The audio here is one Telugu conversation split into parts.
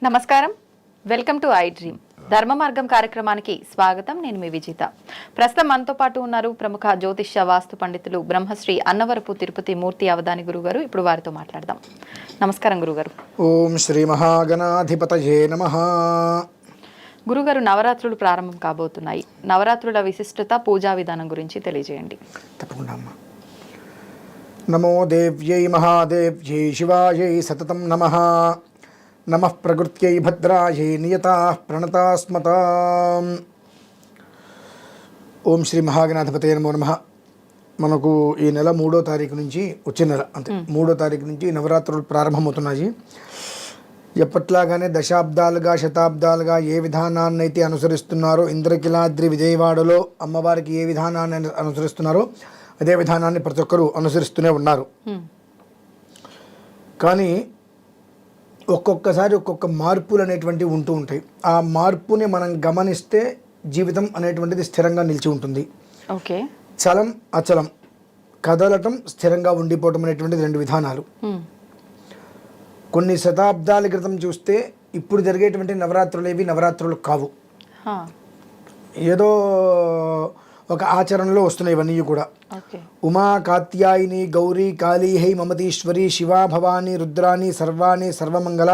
నమస్కారం, వెల్కమ్ టు ఐ డ్రీమ్. ధర్మ మార్గం కార్యక్రమానికి స్వాగతం. నేను మీ విజిత. ప్రస్తుతం మనతో పాటు ఉన్నారు ప్రముఖ జ్యోతిష్య వాస్తు పండితులు బ్రహ్మశ్రీ అన్నవరపు తిరుపతి మూర్తి అవధాని గురుగారు. ఇప్పుడు వారితో మాట్లాడదాం. నమస్కారం గురుగారు. ఓం శ్రీ మహాగణాధిపతయే నమః. గురుగారు, నవరాత్రులు ప్రారంభం కాబోతున్నాయి. నవరాత్రుల విశిష్టత, పూజా విధానం గురించి తెలియజేయండి. తప్పకుండా అమ్మా. నమో దేవ్యై మహాదేవ్యై శివాయై సతతం నమః. నమః ప్రకృత్యై భద్రాయై నియతాః ప్రణతాస్మతాం. ఓం శ్రీ మహాగణాధిపతయే నమో నమః. మనకు ఈ నెల 3వ తారీఖు నుంచి, వచ్చే నెల అంతే 3వ తారీఖు నుంచి నవరాత్రులు ప్రారంభమవుతున్నాయి. ఎప్పట్లాగానే దశాబ్దాలుగా శతాబ్దాలుగా ఏ విధానాన్ని అయితే అనుసరిస్తున్నారో, ఇంద్రకిలాద్రి విజయవాడలో అమ్మవారికి ఏ విధానాన్ని అనుసరిస్తున్నారో అదే విధానాన్ని ప్రతి ఒక్కరూ అనుసరిస్తూనే ఉన్నారు. కానీ ఒక్కొక్కసారి ఒక్కొక్క మార్పులు అనేటువంటివి ఉంటూ ఉంటాయి. ఆ మార్పుని మనం గమనిస్తే జీవితం అనేటువంటిది స్థిరంగా నిలిచి ఉంటుంది. ఓకే. చలం అచలం, కదలటం స్థిరంగా ఉండిపోవటం అనేటువంటిది రెండు విధానాలు. కొన్ని శతాబ్దాల క్రితం చూస్తే ఇప్పుడు జరిగేటువంటి నవరాత్రులు ఏవి నవరాత్రులు కావు. ఏదో ఒక ఆచరణలో వస్తున్నాయి ఇవన్నీ కూడా. ఉమా కాత్యాయిని గౌరీ కాళీ హై మమతీశ్వరి శివా భవాని రుద్రాని సర్వాణి సర్వమంగళ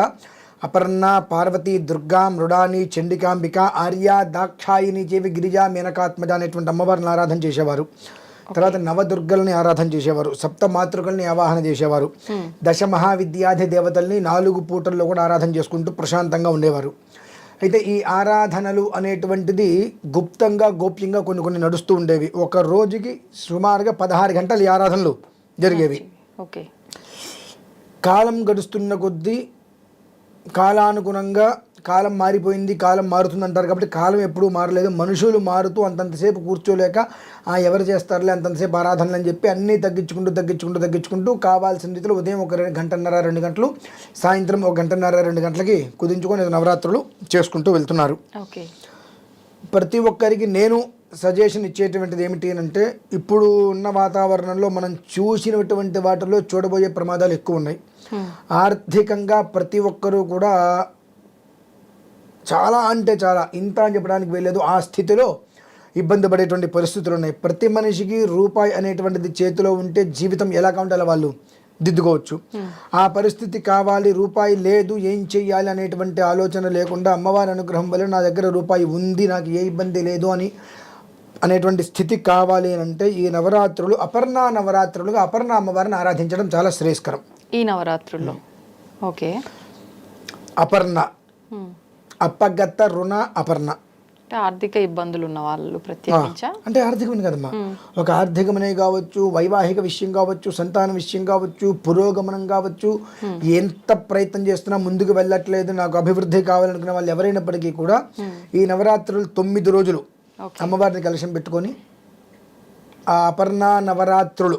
అపర్ణ పార్వతి దుర్గా మృడాని చండికాంబిక ఆర్య దాక్షాయిని చేవి గిరిజా మేనకాత్మజ అనేటువంటి అమ్మవారిని ఆరాధన చేసేవారు. తర్వాత నవదుర్గల్ని ఆరాధన చేసేవారు. సప్త మాతృకల్ని ఆవాహన చేసేవారు. దశ మహావిద్యాధి దేవతల్ని 4 పూటల్లో కూడా ఆరాధన చేసుకుంటూ ప్రశాంతంగా ఉండేవారు. అయితే ఈ ఆరాధనలు అనేటువంటిది గుప్తంగా గోప్యంగా కొన్ని నడుస్తూ ఉండేవి. ఒక రోజుకి సుమారుగా 16 గంటలు ఈ ఆరాధనలు జరిగేవి. ఓకే. కాలం గడుస్తున్న కొద్దీ కాలానుగుణంగా కాలం మారిపోయింది, కాలం మారుతుంది అంటారు. కాబట్టి కాలం ఎప్పుడూ మారలేదు. మనుషులు మారుతూ అంతంతసేపు కూర్చోలేక ఎవరు చేస్తారులే అంతంతసేపు ఆరాధనలు అని చెప్పి అన్నీ తగ్గించుకుంటూ కావాల్సిన రీతిలో ఉదయం ఒక 1.5-2 గంటలు, సాయంత్రం 1.5-2 గంటలకి కుదించుకొని నవరాత్రులు చేసుకుంటూ వెళ్తున్నారు. ఓకే. ప్రతి ఒక్కరికి నేను సజెషన్ ఇచ్చేటువంటిది ఏమిటి అంటే, ఇప్పుడు ఉన్న వాతావరణంలో మనం చూసినటువంటి వాటిలో చూడబోయే ప్రమాదాలు ఎక్కువ ఉన్నాయి. ఆర్థికంగా ప్రతి ఒక్కరూ కూడా చాలా అంటే చాలా, ఇంత అని చెప్పడానికి వెళ్ళలేదు, ఆ స్థితిలో ఇబ్బంది పడేటువంటి పరిస్థితులు ఉన్నాయి. ప్రతి మనిషికి రూపాయి అనేటువంటిది చేతిలో ఉంటే జీవితం ఎలా కావాలంటే అలా వాళ్ళు దిద్దుకోవచ్చు. ఆ పరిస్థితి కావాలి, రూపాయి లేదు ఏం చెయ్యాలి అనేటువంటి ఆలోచన లేకుండా అమ్మవారి అనుగ్రహం వల్ల నా దగ్గర రూపాయి ఉంది, నాకు ఏ ఇబ్బంది లేదు అనేటువంటి స్థితి కావాలి అని అంటే ఈ నవరాత్రులు అపర్ణ నవరాత్రులుగా అపర్ణ అమ్మవారిని ఆరాధించడం చాలా శ్రేయస్కరం ఈ నవరాత్రుల్లో. ఓకే. అపర్ణ, అప్పగత్త రుణ అపర్ణ, ఆర్థిక ఇబ్బందులు ఉన్న వాళ్ళు ప్రత్యేకించా అంటే ఆర్థికమని కదమ్మా, ఒక ఆర్థికమనే కావచ్చు, వైవాహిక విషయం కావచ్చు, సంతాన విషయం కావచ్చు, పురోగమనం కావచ్చు, ఎంత ప్రయత్నం చేస్తున్నా ముందుకు వెళ్ళట్లేదు, నాకు అభివృద్ధి కావాలనుకునే వాళ్ళు ఎవరైనప్పటికీ కూడా ఈ నవరాత్రులు 9 రోజులు అమ్మవారిని కలశం పెట్టుకొని ఆ అపర్ణ నవరాత్రులు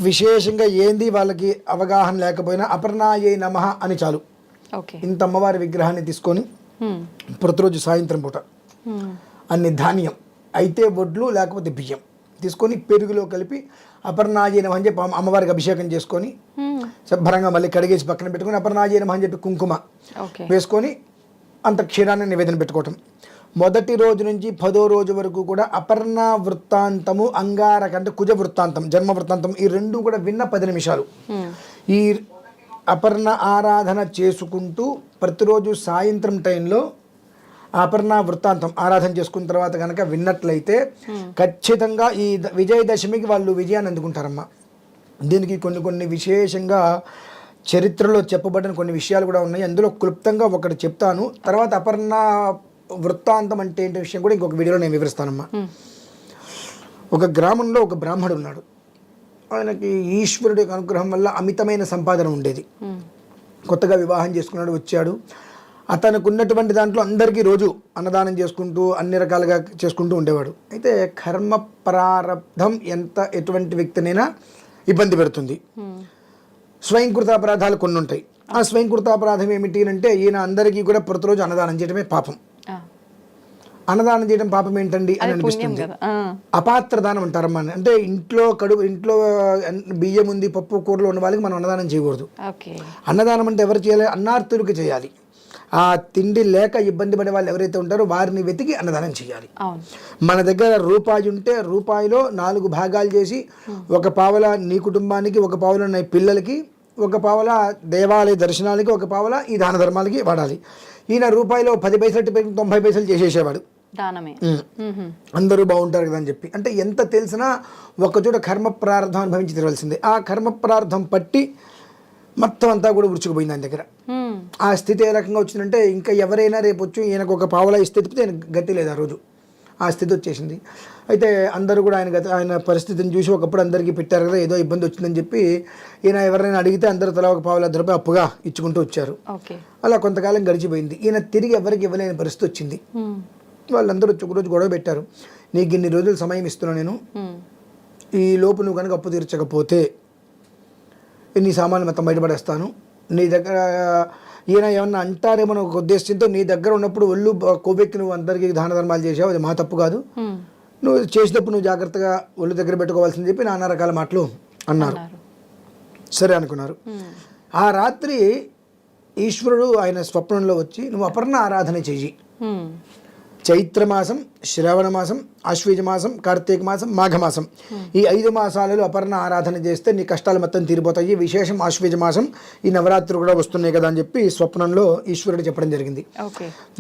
విశేషంగా ఏంది వాళ్ళకి అవగాహన లేకపోయినా అపర్ణాయై నమః అని చాలు. ఇంత అమ్మవారి విగ్రహాన్ని తీసుకొని ప్రతిరోజు సాయంత్రం పూట అన్ని ధాన్యం అయితే వడ్లు లేకపోతే బియ్యం తీసుకొని పెరుగులో కలిపి అపర్ణాయై నమః అని చెప్పి అమ్మవారికి అభిషేకం చేసుకొని శుభ్రంగా మళ్ళీ కడిగేసి పక్కన పెట్టుకొని అపర్ణాయై నమః అని చెప్పి కుంకుమ వేసుకొని అంత క్షీరాన్ని నివేదన పెట్టుకోవటం. మొదటి రోజు నుంచి 10వ రోజు వరకు కూడా అపర్ణ వృత్తాంతము, అంగారక అంటే కుజ వృత్తాంతం, జన్మ వృత్తాంతం, ఈ రెండు కూడా విన్న 10 నిమిషాలు ఈ అపర్ణ ఆరాధన చేసుకుంటూ ప్రతిరోజు సాయంత్రం టైంలో అపర్ణ వృత్తాంతం ఆరాధన చేసుకున్న తర్వాత కనుక విన్నట్లయితే ఖచ్చితంగా ఈ విజయదశమికి వాళ్ళు విజయాన్ని అందుకుంటారమ్మా. దీనికి కొన్ని విశేషంగా చరిత్రలో చెప్పబడిన కొన్ని విషయాలు కూడా ఉన్నాయి. అందులో క్లుప్తంగా ఒకటి చెప్తాను, తర్వాత అపర్ణ వృత్తాంతం అంటే ఏంటి విషయం కూడా ఇంకొక వీడియోలో నేను వివరిస్తానమ్మా. ఒక గ్రామంలో ఒక బ్రాహ్మడు ఉన్నాడు. ఆయనకి ఈశ్వరుడి అనుగ్రహం వల్ల అమితమైన సంపాదన ఉండేది. కొత్తగా వివాహం చేసుకున్నాడు, వచ్చాడు. అతనికి ఉన్నటువంటి దాంట్లో అందరికీ రోజు అన్నదానం చేసుకుంటూ అన్ని రకాలుగా చేసుకుంటూ ఉండేవాడు. అయితే కర్మ ప్రారబ్ధం ఎటువంటి వ్యక్తినైనా ఇబ్బంది పెడుతుంది. స్వయంకృతాపరాధాలు కొన్ని ఉంటాయి. ఆ స్వయంకృతాపరాధం ఏమిటి అంటే ఈయన అందరికీ కూడా ప్రతిరోజు అన్నదానం చేయడమే పాపం. అన్నదానం చేయడం పాపం ఏంటండి అని అనిపిస్తుంది. అపాత్ర దానం అంటారమ్మా. అంటే ఇంట్లో బియ్యం ఉంది, పప్పు కూరలు ఉన్న వాళ్ళకి మనం అన్నదానం చేయకూడదు. అన్నదానం అంటే ఎవరు చేయాలి? అన్నార్థులకి చేయాలి. ఆ తిండి లేక ఇబ్బంది పడే వాళ్ళు ఎవరైతే ఉంటారో వారిని వెతికి అన్నదానం చేయాలి. మన దగ్గర రూపాయి ఉంటే రూపాయిలో 4 భాగాలు చేసి 1 పావల నీ కుటుంబానికి, 1 పావల నీ పిల్లలకి, 1 పావల దేవాలయ దర్శనాలకి, 1 పావల ఈ దాన ధర్మాలకి వాడాలి. ఈయన రూపాయిలో 10 పైసలు 90 పైసలు చేసేసేవాడు. అందరూ బాగుంటారు కదా అని చెప్పి. అంటే ఎంత తెలిసినా ఒకచోట కర్మ ప్రారంభం అనుభవించి తిరగాల్సిందే. ఆ కర్మ ప్రారంభం పట్టి మొత్తం అంతా కూడా ఉడుచుకుపోయింది ఆయన దగ్గర. ఆ స్థితి ఏ రకంగా వచ్చిందంటే ఇంకా ఎవరైనా రేపు వచ్చి ఈయనకు 1 పావలా ఇస్తే ఆయన గతి లేదు. ఆ రోజు ఆ స్థితి వచ్చేసింది. అయితే అందరూ కూడా ఆయన పరిస్థితిని చూసి ఒకప్పుడు అందరికీ పెట్టారు కదా, ఏదో ఇబ్బంది వచ్చిందని చెప్పి ఈయన ఎవరైనా అడిగితే అందరూ తలా 1 పావలా రూపాయి అప్పుగా ఇచ్చుకుంటూ వచ్చారు. అలా కొంతకాలం గడిచిపోయింది. ఈయన తిరిగి ఎవరికి ఇవ్వలేని పరిస్థితి వచ్చింది. వాళ్ళందరూ ఒక రోజు గొడవ పెట్టారు. నీకు ఇన్ని రోజులు సమయం ఇస్తున్నా నేను, ఈ లోపు నువ్వు కనుక అప్పు తీర్చకపోతే నీ సామాన్లు మొత్తం బయటపడేస్తాను. నీ దగ్గర ఈయన ఏమన్నా అంటారేమో ఒక ఉద్దేశంతో నీ దగ్గర ఉన్నప్పుడు ఒళ్ళు కొవ్వెక్కి నువ్వు అందరికీ దాన ధర్మాలు చేసావు, అది మా తప్పు కాదు, నువ్వు చేసేటప్పుడు నువ్వు జాగ్రత్తగా ఒళ్ళు దగ్గర పెట్టుకోవాల్సింది చెప్పి నానా రకాల మాటలు అన్నారు. సరే అనుకున్నారు. ఆ రాత్రి ఈశ్వరుడు ఆయన స్వప్నంలో వచ్చి నువ్వు అపర్ణ ఆరాధన చెయ్యి. చైత్రమాసం, శ్రావణ మాసం, ఆశ్వీజ మాసం, కార్తీక మాసం, మాఘమాసం, ఈ 5 మాసాలలో అపర్ణ ఆరాధన చేస్తే నీ కష్టాలు మొత్తం తీరిపోతాయి. విశేషం ఆశ్వీజ మాసం, ఈ నవరాత్రులు కూడా వస్తున్నాయి కదా అని చెప్పి స్వప్నంలో ఈశ్వరుడు చెప్పడం జరిగింది.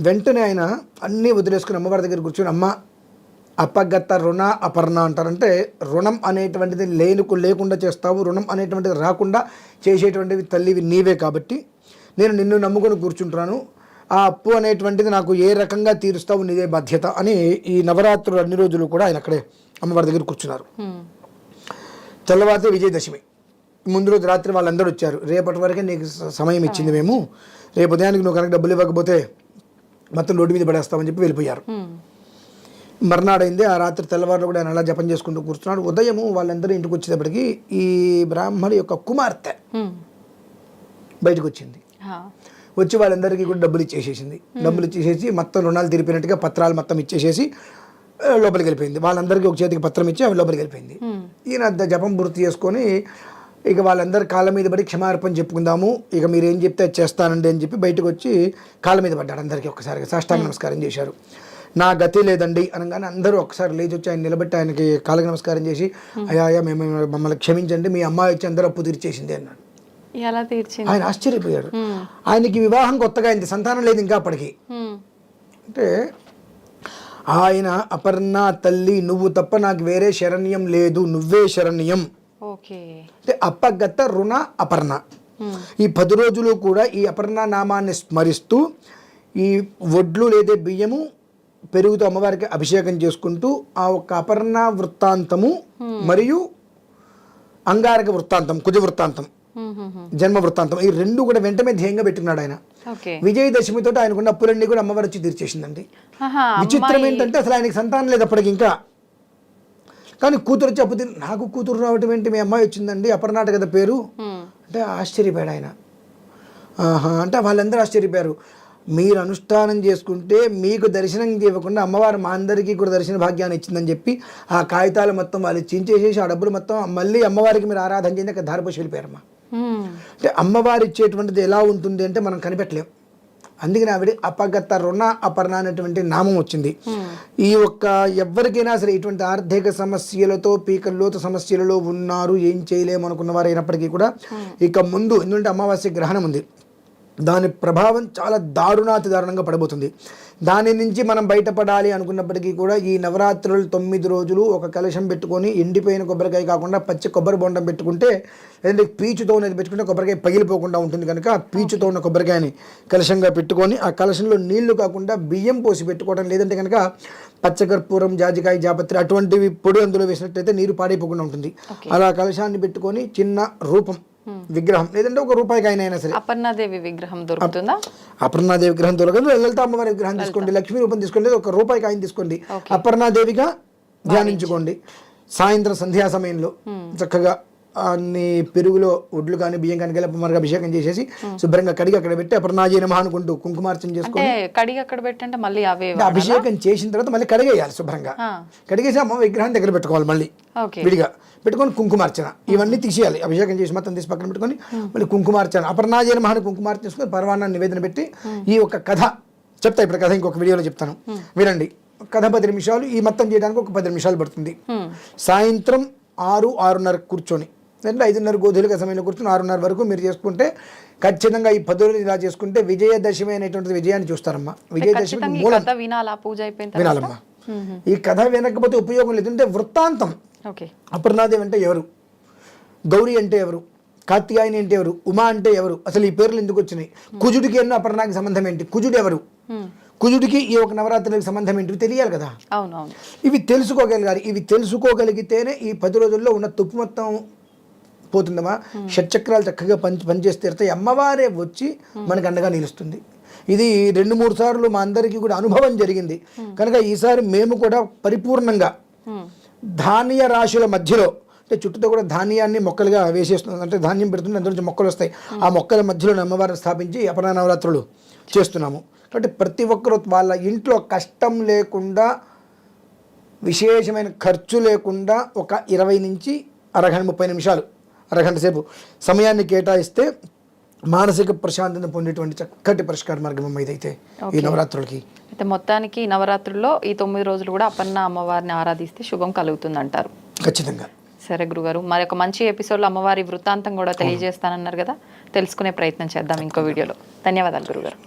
వెంటనే ఆయన అన్నీ వదిలేసుకుని అమ్మవారి దగ్గర కూర్చొని, అమ్మ అపగత రుణ అపర్ణ అంటారంటే రుణం అనేటువంటిది లేకుండా చేస్తావు, రుణం అనేటువంటిది రాకుండా చేసేటువంటివి తల్లివి నీవే కాబట్టి నేను నిన్ను నమ్ముకొని కూర్చుంటున్నాను. ఆ అప్పు అనేటువంటిది నాకు ఏ రకంగా తీరుస్తావు, నీదే బాధ్యత అని ఈ నవరాత్రులు అన్ని రోజులు కూడా ఆయన అక్కడే అమ్మవారి దగ్గర కూర్చున్నారు. తెల్లవారితే విజయదశమి ముందు రోజు రాత్రి వాళ్ళందరూ వచ్చారు. రేపటి వరకే నీకు సమయం ఇచ్చింది మేము, రేపు ఉదయానికి నువ్వు కనుక డబ్బులు ఇవ్వకపోతే మొత్తం రోడ్డు మీద పడేస్తామని చెప్పి వెళ్ళిపోయారు. మర్నాడైంది. ఆ రాత్రి తెల్లవారులో కూడా ఆయన అలా జపం చేసుకుంటూ కూర్చున్నాడు. ఉదయము వాళ్ళందరూ ఇంటికి వచ్చేటప్పటికి ఈ బ్రాహ్మణుడి యొక్క కుమార్తె బయటకు వచ్చింది. వచ్చి వాళ్ళందరికీ కూడా డబ్బులు ఇచ్చేసేసింది. డబ్బులు ఇచ్చేసేసి మొత్తం రుణాలు తీరిపోయినట్టుగా పత్రాలు మొత్తం ఇచ్చేసేసి లోపలికి వెళ్ళిపోయింది. వాళ్ళందరికీ ఒక చేతికి పత్రం ఇచ్చి ఆమె లోపలికి వెళ్ళిపోయింది. ఈయన జపం పూర్తి చేసుకొని ఇక వాళ్ళందరి కాళ్ళ మీద పడి క్షమార్పణ చెప్పుకుందాము, ఇక మీరు ఏం చెప్తే చేస్తానండి అని చెప్పి బయటకు వచ్చి కాళ్ళ మీద పడ్డాడు. అందరికీ ఒక్కసారిగా సాష్టాంగ నమస్కారం చేశారు. నా గతి లేదండి అనగానే అందరూ ఒకసారి లేచి వచ్చి ఆయన నిలబెట్టి ఆయనకి కాళ్ళకి నమస్కారం చేసి, అయ్యా మేము మమ్మల్ని క్షమించండి, మీ అమ్మాయి వచ్చి అందరూ అప్పు తీర్చేసింది అన్నాడు. ఆయన ఆశ్చర్యపోయాడు. ఆయనకి వివాహం కొత్తగా అయింది, సంతానం లేదు ఇంకా అప్పటికి. అంటే ఆయన అపర్ణ తల్లి, నువ్వు తప్ప నాకు వేరే శరణ్యం లేదు, నువ్వే శరణ్యం. అంటే అపగత రుణ అపర్ణ. ఈ 10 రోజులు కూడా ఈ అపర్ణ నామాన్ని స్మరిస్తూ ఈ వడ్లు లేదా బియ్యము పెరుగుతూ అమ్మవారికి అభిషేకం చేసుకుంటూ ఆ ఒక్క అపర్ణ వృత్తాంతము మరియు అంగారక వృత్తాంతం, కుజ వృత్తాంతం, జన్మ వృత్తాంతం, ఈ 2 కూడా వెంటనే ధ్యేయంగా పెట్టుకున్నాడు ఆయన. విజయదశమితో ఆయనకున్న అప్పులన్నీ కూడా అమ్మవారు వచ్చి తీర్చేసిందండి. విచిత్రం ఏంటంటే అసలు ఆయనకి సంతానం లేదు అప్పటికి ఇంకా, కానీ కూతురు వచ్చి అప్పు నాకు కూతురు రావటం ఏంటి, మీ అమ్మాయి వచ్చిందండి అపర్ణాట కదా పేరు అంటే ఆశ్చర్యపోయాడు ఆయన. అంటే వాళ్ళందరూ ఆశ్చర్యపోయారు. మీరు అనుష్ఠానం చేసుకుంటే మీకు దర్శనం ఇవ్వకుండా అమ్మవారు మా అందరికీ కూడా దర్శన భాగ్యాన్ని ఇచ్చిందని చెప్పి ఆ కాగితాలు మొత్తం వాళ్ళు చించేసేసి ఆ డబ్బులు మొత్తం మళ్ళీ అమ్మవారికి మీరు ఆరాధన చేయండి అక్కడ ధారపోసి వెళ్ళిపోయారమ్మా. అంటే అమ్మవారు ఇచ్చేటువంటిది ఎలా ఉంటుంది అంటే మనం కనిపెట్టలేం. అందుకని ఆవిడ అపగత రుణ అపర్ణ అనేటువంటి నామం వచ్చింది. ఈ ఒక్క ఎవరికైనా సరే ఇటువంటి ఆర్థిక సమస్యలతో పీకల్లోతు సమస్యలలో ఉన్నారు, ఏం చేయలేము అనుకున్న వారు అయినప్పటికీ కూడా ఇక ముందు ఎందుకంటే అమావాస్య గ్రహణం ఉంది, దాని ప్రభావం చాలా దారుణాతి దారుణంగా పడబోతుంది. దాని నుంచి మనం బయటపడాలి అనుకున్నప్పటికీ కూడా ఈ నవరాత్రులు 9 రోజులు ఒక కలశం పెట్టుకొని ఎండిపోయిన కొబ్బరికాయ కాకుండా పచ్చి కొబ్బరి బొండం పెట్టుకుంటే, లేదంటే పీచుతో ఉన్నది పెట్టుకుంటే కొబ్బరికాయ పగిలిపోకుండా ఉంటుంది కనుక పీచుతో ఉన్న కొబ్బరికాయని కలశంగా పెట్టుకొని ఆ కలశంలో నీళ్లు కాకుండా బియ్యం పోసి పెట్టుకోవడం, లేదంటే కనుక పచ్చకర్పూరం, జాజికాయ, జాపత్రి అటువంటివి పొడి అందులో వేసినట్టయితే నీరు పాడైపోకుండా ఉంటుంది. అలా కలశాన్ని పెట్టుకొని చిన్న రూపం విగ్రహం, లేదంటే ఒక రూపాయికి అయినా సరే అపర్ణాదేవి విగ్రహం దొరుకుతుందా? అపర్ణాదేవి విగ్రహం దొరకదు, లలిత అమ్మవారి విగ్రహం తీసుకోండి, లక్ష్మీ రూపం తీసుకోండి, ఒక రూపాయికి ఆయన తీసుకోండి, అపర్ణాదేవిగా ధ్యానించుకోండి. సాయంత్రం సంధ్యా సమయంలో చక్కగా అన్ని పెరుగులో ఒడ్లు కానీ బియ్యం కానీ కలిపి మనకు అభిషేకం చేసేసి శుభ్రంగా కడిగి అక్కడ పెట్టి అపర్ణాయ నమః అనుకుంటూ కుంకుమార్చన చేసుకొని కడిగి అక్కడ పెట్టంటే మళ్ళీ అవే అభిషేకం చేసిన తర్వాత మళ్ళీ కడిగేయాలి శుభ్రంగా. కడిగేసి అమ్మ విగ్రహం దగ్గర పెట్టుకోవాలి మళ్ళీ విడిగా పెట్టుకొని కుంకుమార్చన ఇవన్నీ తీసేయాలి. అభిషేకం చేసి మొత్తం తీసి పక్కన పెట్టుకొని మళ్ళీ కుంకుమార్చన అపర్ణాయ నమః అని కుంకుమార్చన చేసుకొని పరమాన్నాన్ని నివేదన పెట్టి ఈ ఒక కథ చెప్తా. ఇప్పుడు కథ ఇంకొక వీడియోలో చెప్తాను, వినండి. కథ 10 నిమిషాలు, ఈ మొత్తం చేయడానికి ఒక 10 నిమిషాలు పడుతుంది. సాయంత్రం 6-6:30 కూర్చొని, అంటే 5:30 గోధులుగా సమయంలో కూర్చొని 6:30 వరకు మీరు చేసుకుంటే ఖచ్చితంగా ఈ 10 రోజులు ఇలా చేసుకుంటే విజయదశమి అనేటువంటిది విజయాన్ని చూస్తారమ్మా. విజయదశమి మూలం వినాలమ్మా. ఈ కథ వినకపోతే ఉపయోగం లేదు. అంటే వృత్తాంతం, అపర్ణాదేవి అంటే ఎవరు, గౌరీ అంటే ఎవరు, కార్తికాయని అంటే ఎవరు, ఉమా అంటే ఎవరు, అసలు ఈ పేర్లు ఎందుకు వచ్చినాయి, కుజుడికి ఎన్నో అపర్ణాకి సంబంధం ఏంటి, కుజుడు ఎవరు, కుజుడికి ఈ ఒక నవరాత్రులకు సంబంధం ఏంటి తెలియాలి కదా. ఇవి తెలుసుకోగలగాలి. ఇవి తెలుసుకోగలిగితేనే ఈ 10 రోజుల్లో ఉన్న తుప్పు మొత్తం పోతుందమ్మా. షట్చక్రాలు చక్కగా పనిచేస్తే తీరుతాయి. అమ్మవారే వచ్చి మనకు అండగా నిలుస్తుంది. ఇది 2-3 సార్లు మా అందరికీ కూడా అనుభవం జరిగింది కనుక ఈసారి మేము కూడా పరిపూర్ణంగా ధాన్య రాశుల మధ్యలో, అంటే చుట్టూతో కూడా ధాన్యాన్ని మొక్కలుగా వేసేస్తుంది, అంటే ధాన్యం పెడుతుంది, అందులో నుంచి మొక్కలు వస్తాయి. ఆ మొక్కల మధ్యలో అమ్మవారిని స్థాపించి అపర్ణ నవరాత్రులు చేస్తున్నాము. కాబట్టి ప్రతి ఒక్కరూ వాళ్ళ ఇంట్లో కష్టం లేకుండా, విశేషమైన ఖర్చు లేకుండా ఒక 20 నుంచి 30 నిమిషాలు, అరగంట సేపు సమయాన్ని కేటాయిస్తే మానసిక ప్రశాంతత పొందేటువంటి చక్కటి పరిష్కార మార్గం ఇదైతే ఈ నవరాత్రులకి. అయితే మొత్తానికి నవరాత్రుల్లో ఈ 9 రోజులు కూడా అపర్ణ అమ్మవారిని ఆరాధిస్తే శుభం కలుగుతుంది అంటారు. ఖచ్చితంగా. సరే గురుగారు, మరి ఒక మంచి ఎపిసోడ్లో అమ్మవారి వృత్తాంతం కూడా తెలియజేస్తానన్నారు కదా, తెలుసుకునే ప్రయత్నం చేద్దాం ఇంకో వీడియోలో. ధన్యవాదాలు గురుగారు.